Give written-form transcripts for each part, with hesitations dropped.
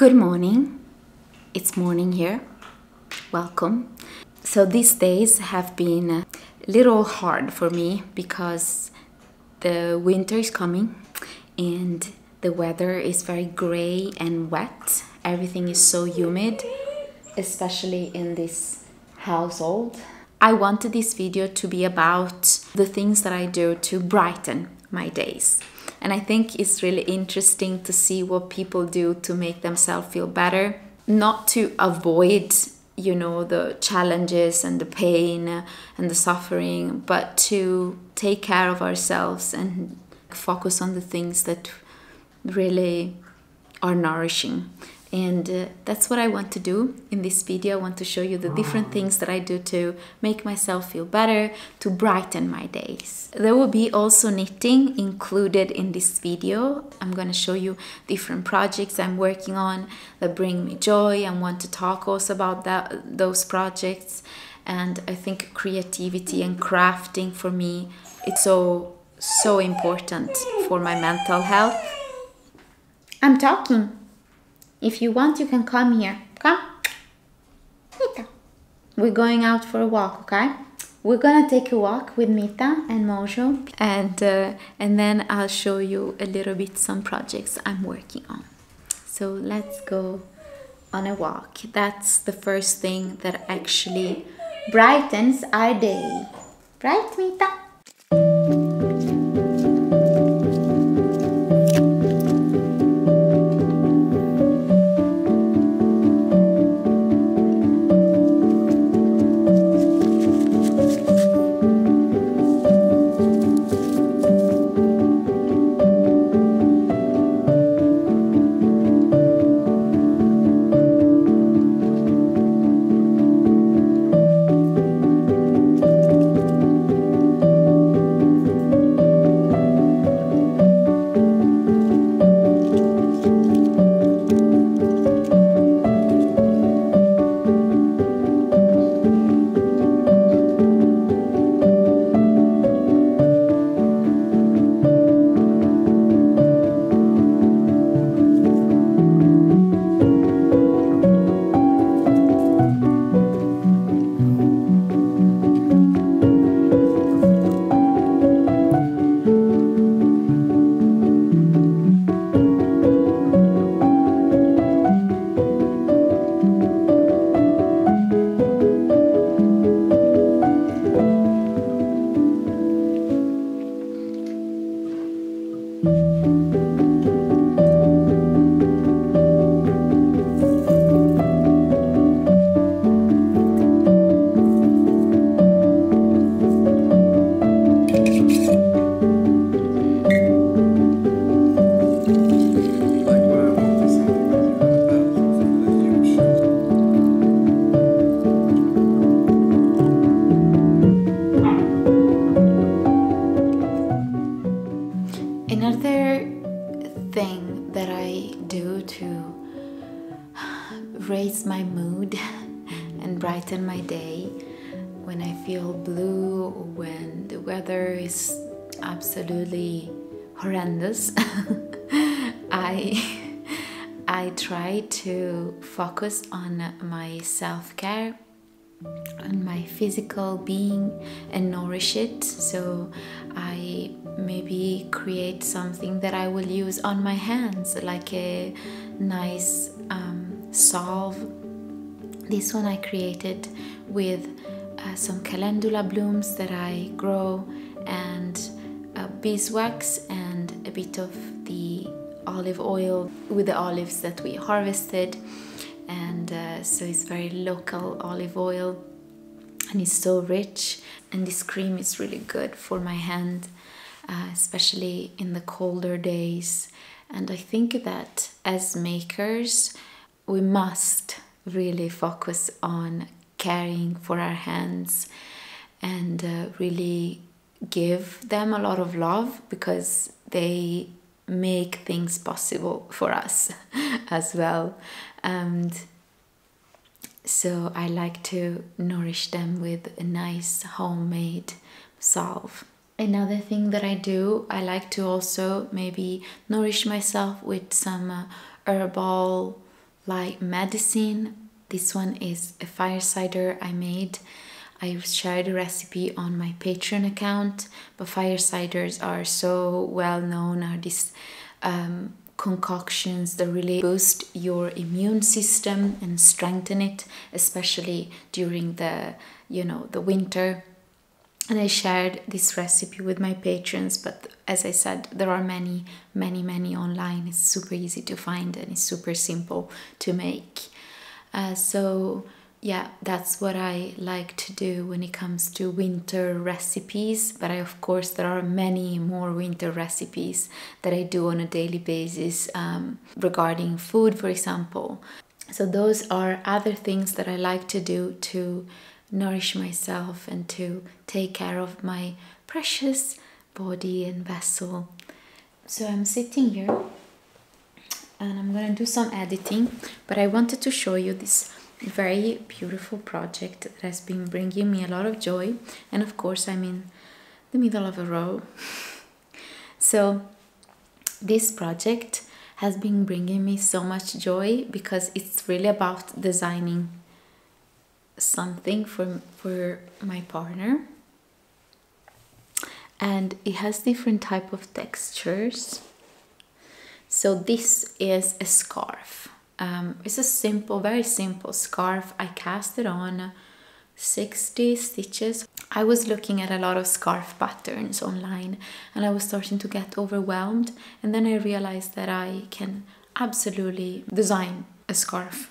Good morning. It's morning here. Welcome. So these days have been a little hard for me because the winter is coming and the weather is very gray and wet. Everything is so humid, especially in this household. I wanted this video to be about the things that I do to brighten my days. And I think it's really interesting to see what people do to make themselves feel better, not to avoid, the challenges and the pain and the suffering, but to take care of ourselves and focus on the things that really are nourishing. And that's what I want to do in this video. I want to show you the different things that I do to make myself feel better, to brighten my days. There will be also knitting included in this video. I'm going to show you different projects I'm working on that bring me joy and want to talk also about those projects. And I think creativity and crafting for me, it's so important for my mental health. I'm talking. If you want, you can come here. Come. Mita. We're going out for a walk, okay? We're gonna take a walk with Mita and Mojo. And then I'll show you a little bit some projects I'm working on. So let's go on a walk. That's the first thing that actually brightens our day. Right, Mita? Another thing that I do to raise my mood and brighten my day when I feel blue or when the weather is absolutely horrendous, I try to focus on my self-care, on my physical being, and nourish it. So I maybe create something that I will use on my hands, like a nice salve. This one I created with some calendula blooms that I grow, and beeswax and a bit of the olive oil with the olives that we harvested. And so it's very local olive oil and it's so rich, and this cream is really good for my hand, especially in the colder days. And I think that as makers we must really focus on caring for our hands and really give them a lot of love, because they make things possible for us as well. And so I like to nourish them with a nice homemade salve. Another thing that I do, I like to also maybe nourish myself with some herbal like medicine. This one is a fire cider I made. I shared a recipe on my Patreon account, but fire ciders are so well known, are these concoctions that really boost your immune system and strengthen it, especially during the winter. And I shared this recipe with my patrons, but as I said, there are many online. It's super easy to find and it's super simple to make. So yeah, that's what I like to do when it comes to winter recipes. But of course, there are many more winter recipes that I do on a daily basis regarding food, for example. So those are other things that I like to do to nourish myself and to take care of my precious body and vessel. So I'm sitting here and I'm gonna do some editing, but I wanted to show you this very beautiful project that has been bringing me a lot of joy. And of course, I'm in the middle of a row. So this project has been bringing me so much joy because it's really about designing something for my partner, and it has different type of textures. So this is a scarf. It's a simple, very simple scarf. I cast it on 60 stitches. I was looking at a lot of scarf patterns online and I was starting to get overwhelmed, and then I realized that I can absolutely design a scarf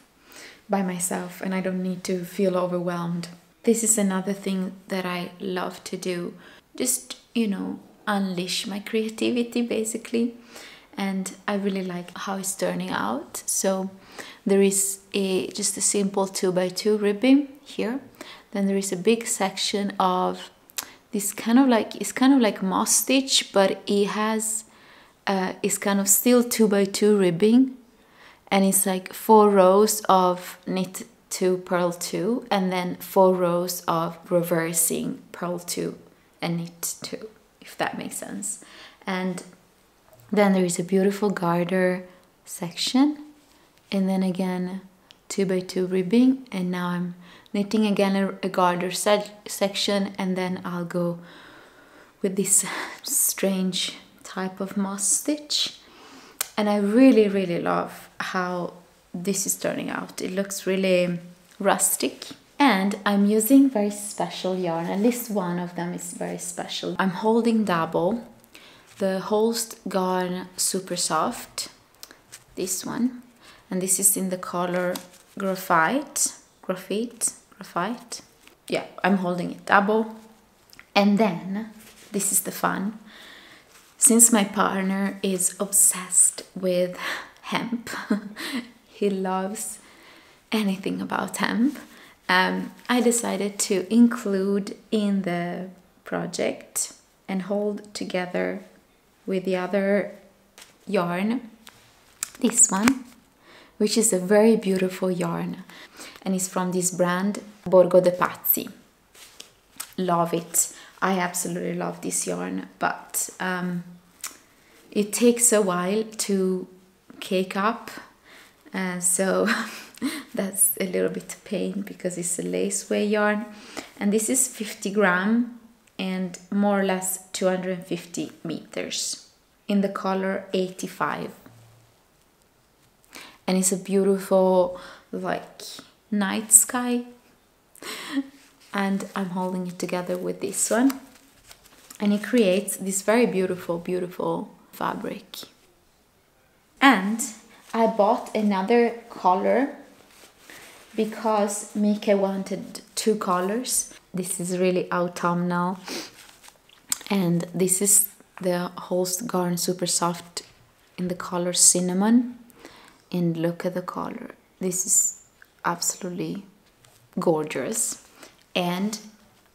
by myself and I don't need to feel overwhelmed. This is another thing that I love to do. Just, unleash my creativity basically. And I really like how it's turning out. So there is just a simple 2x2 ribbing here. Then there is a big section of this it's kind of like moss stitch, but it has it's kind of still 2x2 ribbing, and it's like 4 rows of knit 2, purl 2, and then 4 rows of reversing purl 2 and knit 2, if that makes sense. And then there is a beautiful garter section, and then again 2x2 ribbing, and now I'm knitting again a garter section, and then I'll go with this strange type of moss stitch. And I really love how this is turning out. It looks really rustic, and I'm using very special yarn, at least one of them is very special. I'm holding double the Holst Garn Super Soft, this one, and this is in the color graphite. Yeah, I'm holding it double. And then this is the fun. Since my partner is obsessed with hemp, he loves anything about hemp, I decided to include in the project and hold together with the other yarn this one, which is a very beautiful yarn, and it's from this brand Borgo de Pazzi. Love it. I absolutely love this yarn, but it takes a while to cake up, so that's a little bit pain because it's a laceway yarn, and this is 50 gram and more or less 250 meters in the color 85, and it's a beautiful like night sky. And I'm holding it together with this one, and it creates this very beautiful fabric. And I bought another color because Mika wanted 2 colors. This is really autumnal, and this is the Holst Garn Super Soft in the color cinnamon, and look at the color. This is absolutely gorgeous. And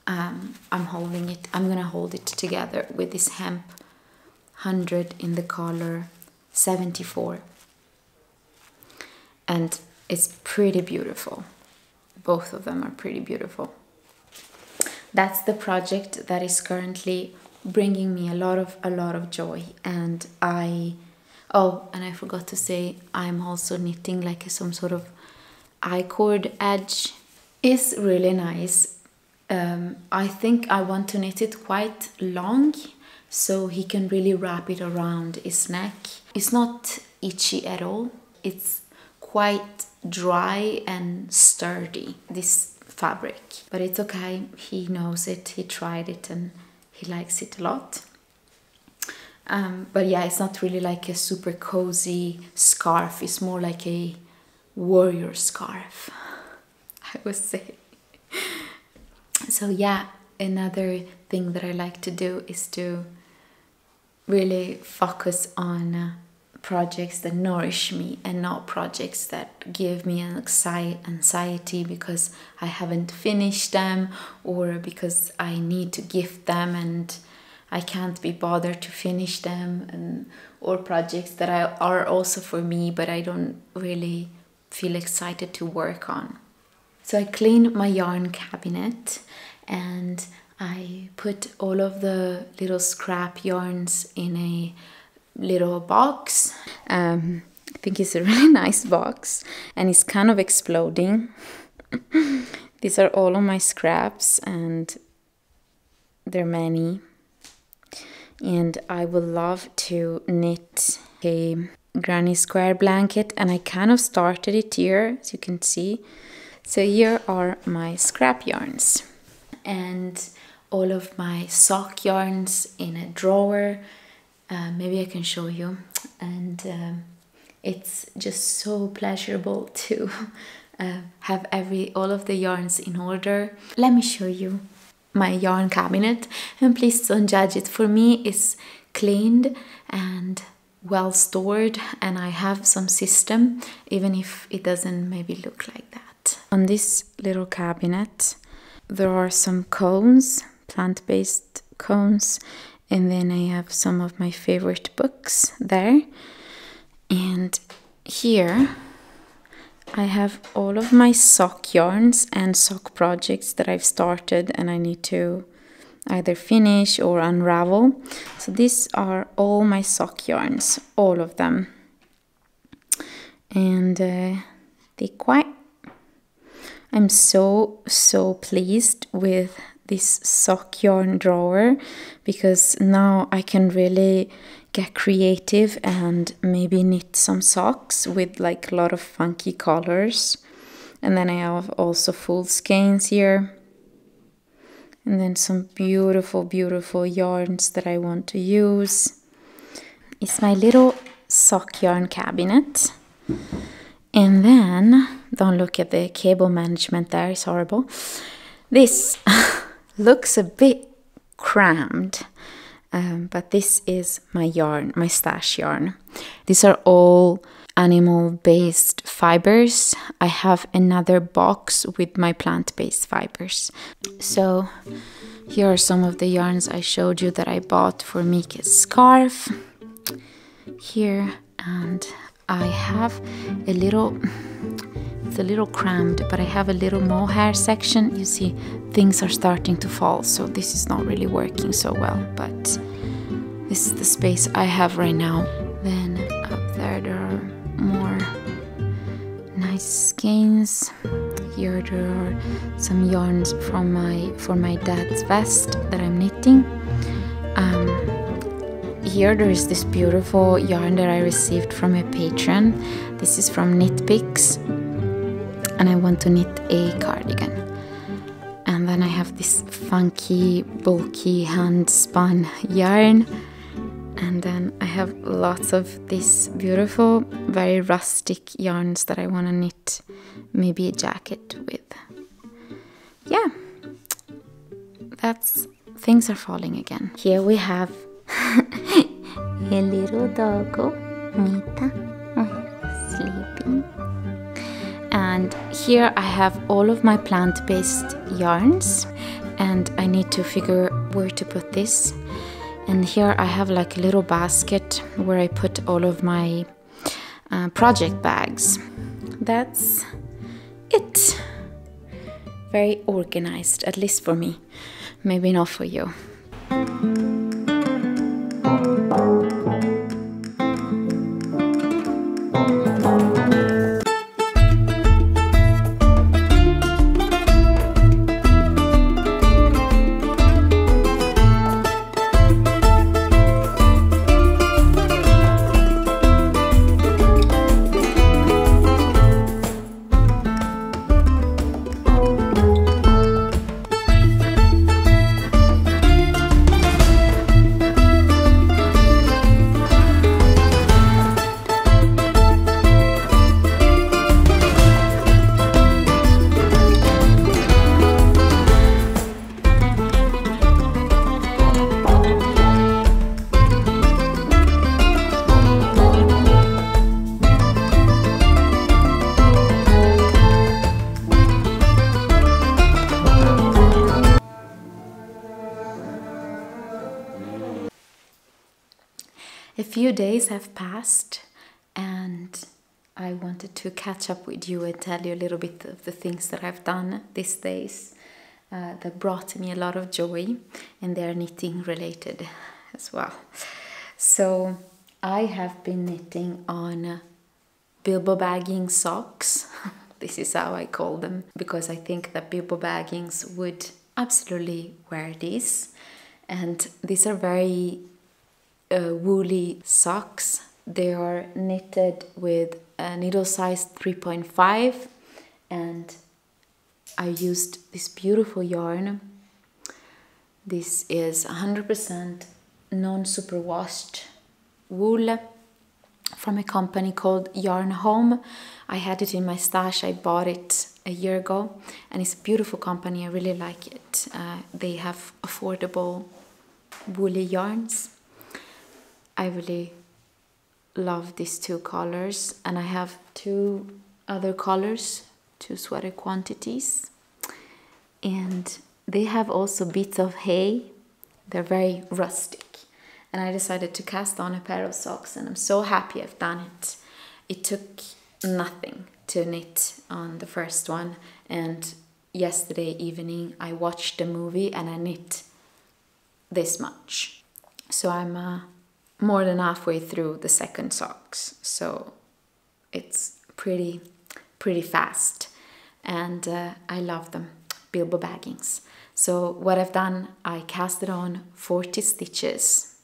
I'm gonna hold it together with this hemp 100 in the color 74, and it's pretty beautiful. Both of them are pretty beautiful. That's the project that is currently bringing me a lot of joy, and Oh, and I forgot to say, I'm also knitting like some sort of I-cord edge. It's really nice. I think I want to knit it quite long so he can really wrap it around his neck. It's not itchy at all. It's quite dry and sturdy, this fabric. But it's okay, he knows it, he tried it and he likes it a lot. But yeah, it's not really like a super cozy scarf. It's more like a warrior scarf, I would say. So yeah, another thing that I like to do is to really focus on projects that nourish me and not projects that give me an anxiety because I haven't finished them or because I need to gift them and I can't be bothered to finish them, or projects that are also for me but I don't really feel excited to work on. So I cleaned my yarn cabinet and I put all of the little scrap yarns in a little box. I think it's a really nice box and it's kind of exploding. These are all of my scraps and there are many. And I would love to knit a granny square blanket and I kind of started it here, as you can see. So here are my scrap yarns and all of my sock yarns in a drawer. Maybe I can show you. And it's just so pleasurable to have all of the yarns in order. Let me show you my yarn cabinet and please don't judge it. For me it's cleaned and well stored and I have some system even if it doesn't maybe look like that. On this little cabinet there are some cones, plant-based cones, and then I have some of my favorite books there. And here I have all of my sock yarns and sock projects that I've started and I need to either finish or unravel. So these are all my sock yarns, all of them. And I'm so pleased with this sock yarn drawer because now I can really get creative and maybe knit some socks with like a lot of funky colors. And then I have also full skeins here and then some beautiful yarns that I want to use. It's my little sock yarn cabinet. And then don't look at the cable management there, it's horrible. This looks a bit crammed. But this is my yarn, my stash yarn. These are all animal-based fibers. I have another box with my plant-based fibers. So here are some of the yarns I showed you that I bought for Mika's scarf. Here, and I have a little, it's a little crammed, but I have a little mohair section. You see, things are starting to fall, so this is not really working so well, but this is the space I have right now. Then up there are more nice skeins. Here there are some yarns for my dad's vest that I'm knitting. Here there is this beautiful yarn that I received from a patron. This is from Knit Picks, and I want to knit a cardigan. And then I have this funky, bulky hand-spun yarn. And then I have lots of these beautiful, very rustic yarns that I want to knit maybe a jacket with. Yeah, things are falling again. Here we have a little doggo, Mita, sleeping. And here I have all of my plant-based yarns and I need to figure where to put this. And here I have like a little basket where I put all of my project bags. That's it. Very organized, at least for me. Maybe not for you. few days have passed and I wanted to catch up with you and tell you a little bit of the things that I've done these days that brought me a lot of joy, and they're knitting related as well. So I have been knitting on Bilbo Baggins socks. This is how I call them, because I think that Bilbo Baggins would absolutely wear these. And these are very woolly socks. They are knitted with a needle size 3.5, and I used this beautiful yarn. This is 100% non-superwashed wool from a company called Yarn Home. I had it in my stash. I bought it a year ago, and it's a beautiful company. I really like it. They have affordable woolly yarns. I really love these two colors, and I have two other colors, two sweater quantities, and they have also bits of hay. They're very rustic, and I decided to cast on a pair of socks, and I'm so happy I've done it. It took nothing to knit on the first one, and yesterday evening I watched the movie and I knit this much. So I'm more than halfway through the second socks, so it's pretty fast, and I love them. Bilbo Baggins. So what I've done, I casted on 40 stitches,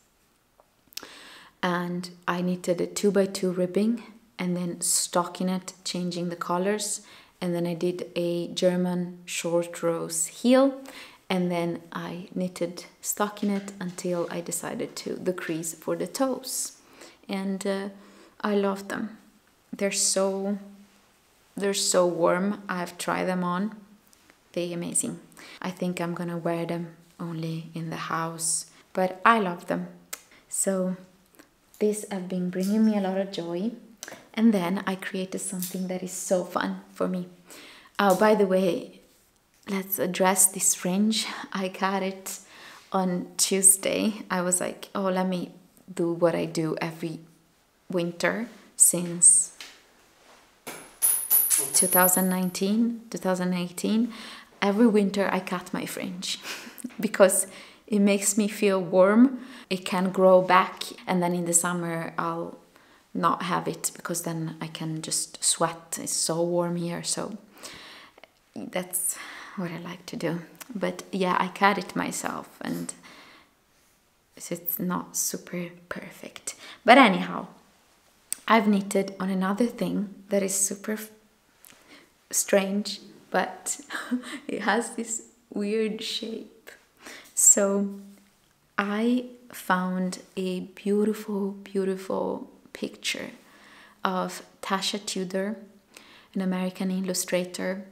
and I knitted a 2x2 ribbing and then stocking it, changing the colors, and then I did a German short rose heel, and then I knitted stocking it until I decided to decrease for the toes. And I love them. They're so warm. I've tried them on. They're amazing. I think I'm gonna wear them only in the house, but I love them. So these have been bringing me a lot of joy. And then I created something that is so fun for me. Oh, by the way, let's address this fringe. I got it on Tuesday. I was like, oh, let me do what I do every winter since 2018. Every winter I cut my fringe because it makes me feel warm. It can grow back, and then in the summer I'll not have it because then I can just sweat. It's so warm here, so that's what I like to do. But yeah, I cut it myself, and it's not super perfect. But anyhow, I've knitted on another thing that is super strange, but it has this weird shape. So I found a beautiful picture of Tasha Tudor, an American illustrator.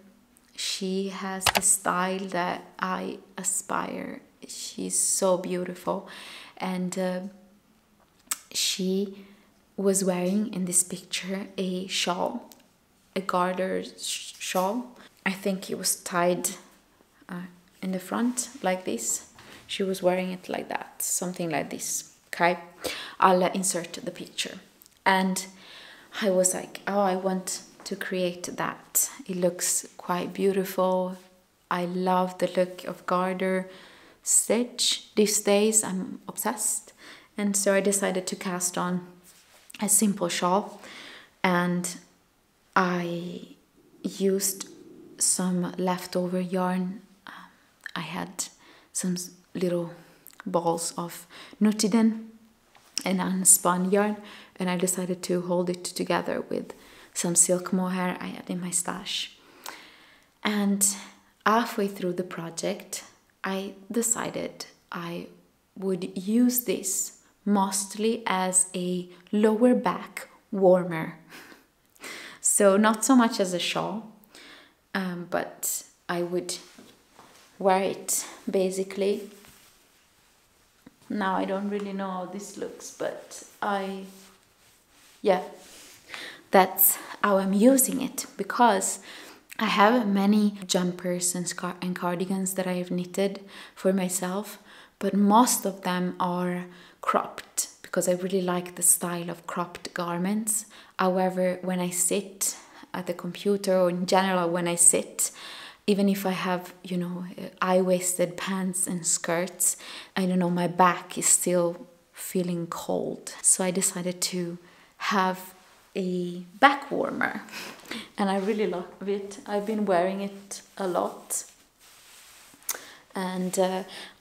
She has a style that I aspire. She's so beautiful, and she was wearing in this picture a shawl, a garter shawl. I think it was tied in the front like this. She was wearing it like that, something like this. Okay, I'll insert the picture. And I was like, oh, I want to create that. It looks quite beautiful. I love the look of garter stitch these days. I'm obsessed. And so I decided to cast on a simple shawl, and I used some leftover yarn. I had some little balls of Nutiden and unspun yarn, and I decided to hold it together with some silk mohair I had in my stash. And halfway through the project, I decided I would use this mostly as a lower back warmer. So not so much as a shawl, but I would wear it basically. Now I don't really know how this looks, but yeah, that's how I'm using it, because I have many jumpers and cardigans that I have knitted for myself, but most of them are cropped because I really like the style of cropped garments. However, when I sit at the computer, or in general when I sit, even if I have, high-waisted pants and skirts, I don't know, my back is still feeling cold. So I decided to have a back warmer, and I really love it. I've been wearing it a lot, and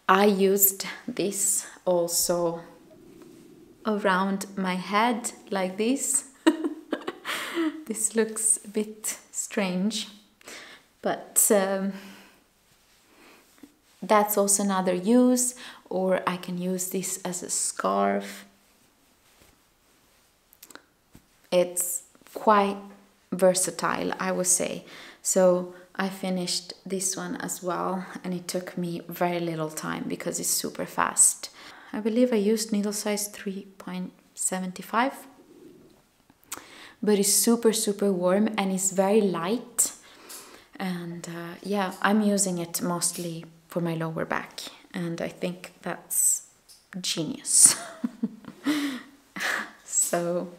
I used this also around my head like this. This looks a bit strange, but that's also another use, or I can use this as a scarf. It's quite versatile, I would say. So I finished this one as well, and it took me very little time because it's super fast. I believe I used needle size 3.75, but it's super warm and it's very light. And yeah, I'm using it mostly for my lower back, and I think that's genius. So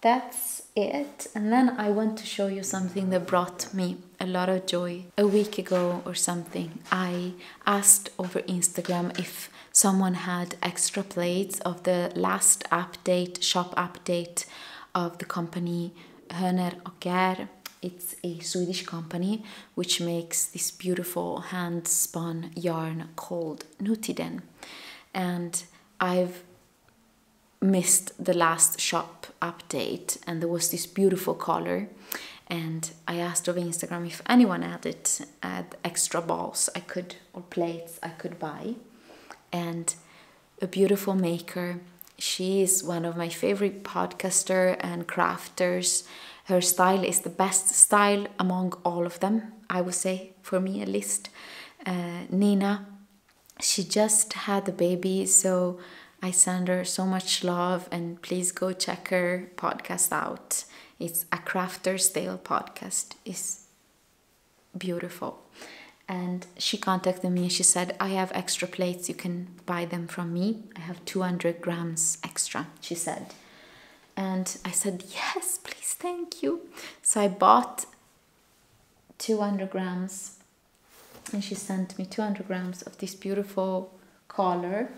that's it. And then I want to show you something that brought me a lot of joy. A week ago or something, I asked over Instagram if someone had extra plates of the last update, shop update of the company Höner och Gär. It's a Swedish company which makes this beautiful hand-spun yarn called Nutiden. And I've missed the last shop update, and there was this beautiful color, and I asked over Instagram if anyone had extra balls I could, or plates I could buy. And a beautiful maker, she is one of my favorite podcaster and crafters. Her style is the best style among all of them, I would say, for me at least. Nina, she just had a baby, so I send her so much love, and please go check her podcast out. It's a Crafter's Tale podcast. It's beautiful. And she contacted me and she said, I have extra plates, you can buy them from me. I have 200 grams extra, she said. And I said, yes, please, thank you. So I bought 200 grams, and she sent me 200 grams of this beautiful color.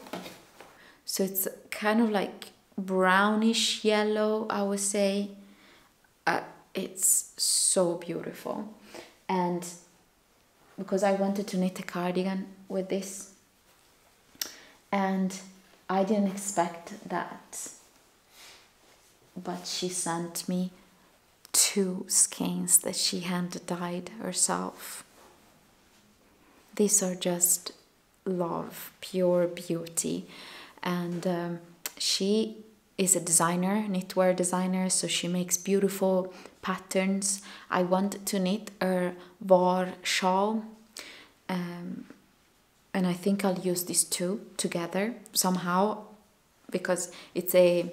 So it's kind of like brownish yellow, I would say. It's so beautiful. And because I wanted to knit a cardigan with this, and I didn't expect that, but she sent me 2 skeins that she hand dyed herself. These are just love, pure beauty. And she is a designer, knitwear designer, so she makes beautiful patterns. I wanted to knit a var shawl, and I think I'll use these 2 together somehow, because it's a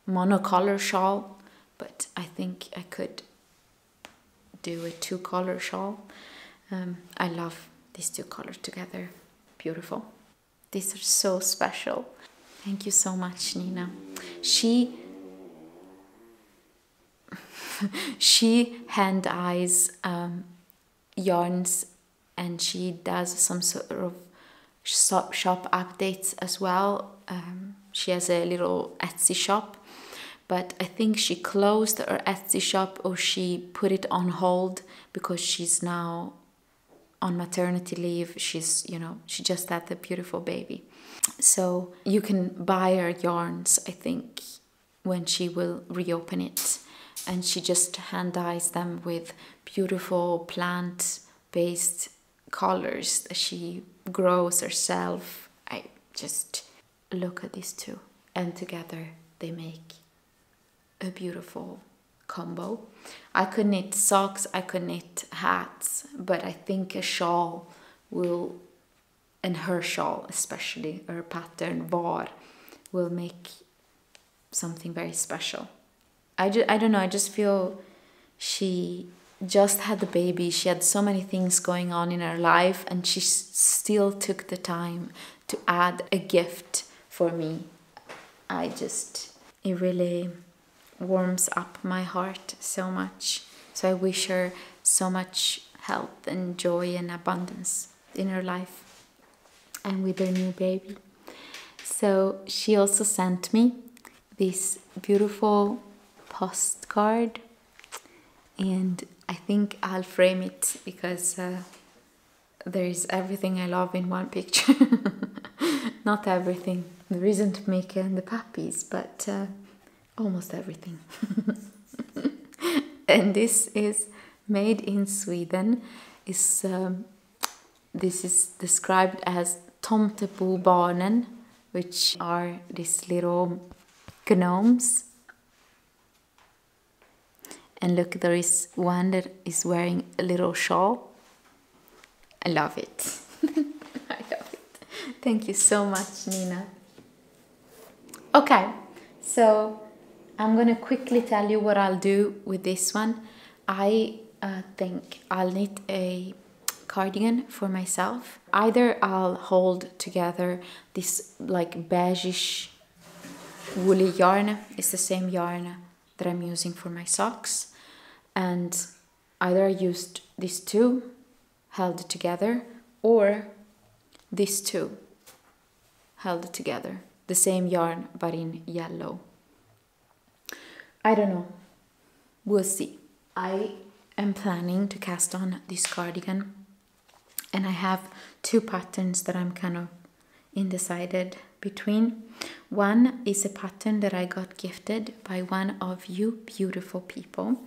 monocolor shawl, but I think I could do a 2-color shawl. I love these 2 colors together. Beautiful. These are so special. Thank you so much, Nina. She hand dyes yarns, and she does some sort of shop updates as well. She has a little Etsy shop, but I think she closed her Etsy shop, or she put it on hold because she's now on maternity leave. She's, she just had a beautiful baby. So you can buy her yarns, I think, when she will reopen it. And she just hand dyes them with beautiful plant-based colors that she grows herself. I just look at these 2, and together they make a beautiful combo. I could knit socks, I could knit hats, but I think a shawl will, and her shawl especially, her pattern var, will make something very special. I don't know, I just feel she just had the baby, she had so many things going on in her life, and she still took the time to add a gift for me it really warms up my heart so much. So I wish her so much health and joy and abundance in her life and with her new baby. So she also sent me this beautiful postcard, and I think I'll frame it because there is everything I love in one picture. Not everything. There isn't Mika and the puppies, but almost everything. And this is made in Sweden. This is described as Tomtebobarnen, which are these little gnomes. And look, there is one that is wearing a little shawl. I love it. I love it. Thank you so much, Nina. Okay, so I'm gonna quickly tell you what I'll do with this one. I think I'll knit a cardigan for myself. Either I'll hold together this like beigeish woolly yarn. It's the same yarn that I'm using for my socks, and either I used these two held together, or these two held together, the same yarn but in yellow. I don't know, we'll see. I am planning to cast on this cardigan, and I have two patterns that I'm kind of undecided between. One is a pattern that I got gifted by one of you beautiful people,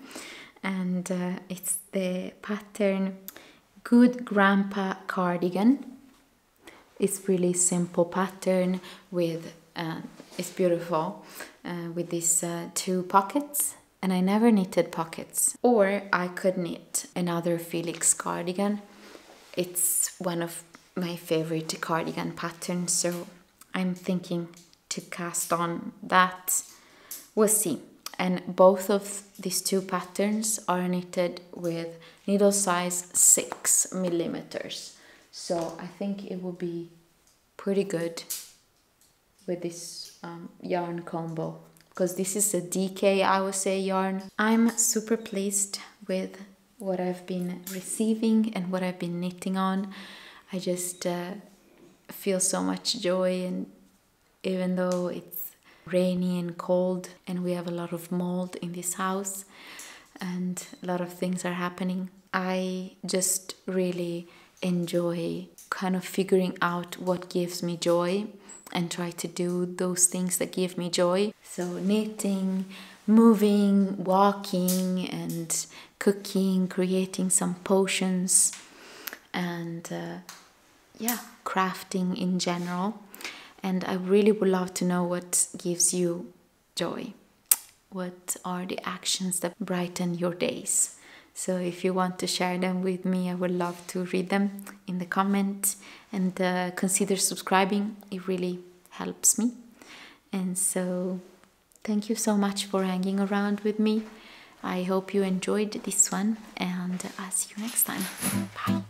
and it's the pattern Good Grandpa Cardigan. It's really simple pattern with it's beautiful with these two pockets, and I never knitted pockets. Or I could knit another Felix cardigan. It's one of my favorite cardigan patterns, so I'm thinking to cast on that. We'll see. And both of these two patterns are knitted with needle size 6 millimeters. So I think it will be pretty good with this yarn combo, because this is a DK, I would say, yarn. I'm super pleased with what I've been receiving and what I've been knitting on. I just feel so much joy, and even though it's rainy and cold and we have a lot of mold in this house and a lot of things are happening, I just really enjoy kind of figuring out what gives me joy and try to do those things that give me joy. So knitting, moving, walking and cooking, creating some potions, and yeah, crafting in general. And I really would love to know what gives you joy. What are the actions that brighten your days? So if you want to share them with me, I would love to read them in the comment, and consider subscribing. It really helps me. And so thank you so much for hanging around with me. I hope you enjoyed this one, and I'll see you next time. Bye.